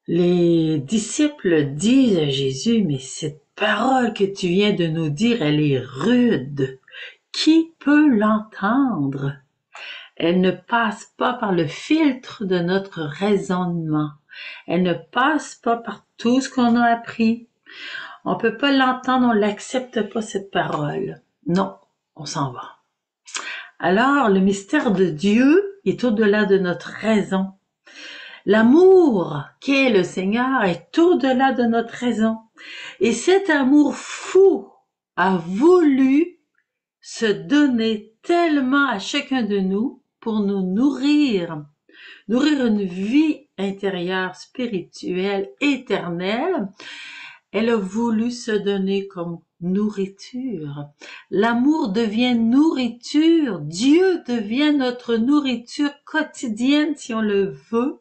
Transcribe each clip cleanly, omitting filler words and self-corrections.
Les disciples disent à Jésus, mais cette parole que tu viens de nous dire, elle est rude. Qui peut l'entendre? Elle ne passe pas par le filtre de notre raisonnement. Elle ne passe pas par tout ce qu'on a appris. On peut pas l'entendre, on l'accepte pas cette parole. Non, on s'en va. Alors, le mystère de Dieu est au-delà de notre raison. L'amour qu'est le Seigneur est au-delà de notre raison. Et cet amour fou a voulu se donner tellement à chacun de nous pour nous nourrir une vie intérieure, spirituelle, éternelle. Elle a voulu se donner comme nourriture. L'amour devient nourriture. Dieu devient notre nourriture quotidienne si on le veut.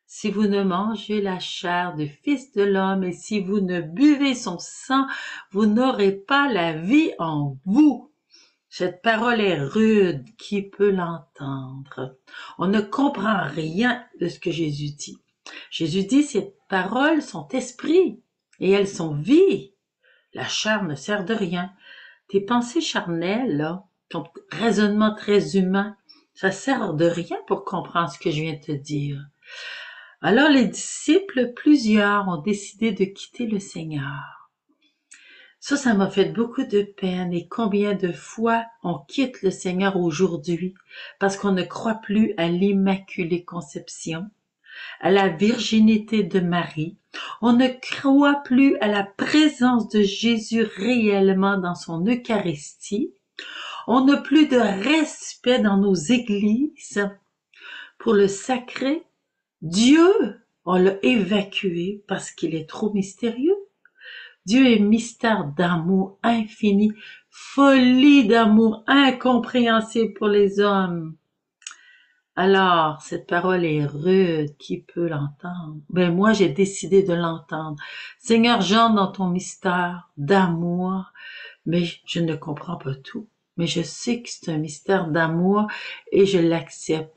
Si vous ne mangez la chair du Fils de l'homme et si vous ne buvez son sang, vous n'aurez pas la vie en vous. Cette parole est rude, qui peut l'entendre? On ne comprend rien de ce que Jésus dit. Jésus dit, ces paroles sont esprit et elles sont vie. La chair ne sert de rien. Tes pensées charnelles, là, ton raisonnement très humain, ça sert de rien pour comprendre ce que je viens de te dire. Alors les disciples, plusieurs, ont décidé de quitter le Seigneur. Ça m'a fait beaucoup de peine. Et combien de fois on quitte le Seigneur aujourd'hui parce qu'on ne croit plus à l'Immaculée Conception, à la virginité de Marie. On ne croit plus à la présence de Jésus réellement dans son Eucharistie. On n'a plus de respect dans nos églises pour le sacré. Dieu, on l'a évacué parce qu'il est trop mystérieux. Dieu est mystère d'amour infini, folie d'amour incompréhensible pour les hommes. Alors, cette parole est rude, qui peut l'entendre? Ben moi, j'ai décidé de l'entendre. Seigneur, j'entre dans ton mystère d'amour, mais je ne comprends pas tout. Mais je sais que c'est un mystère d'amour et je l'accepte.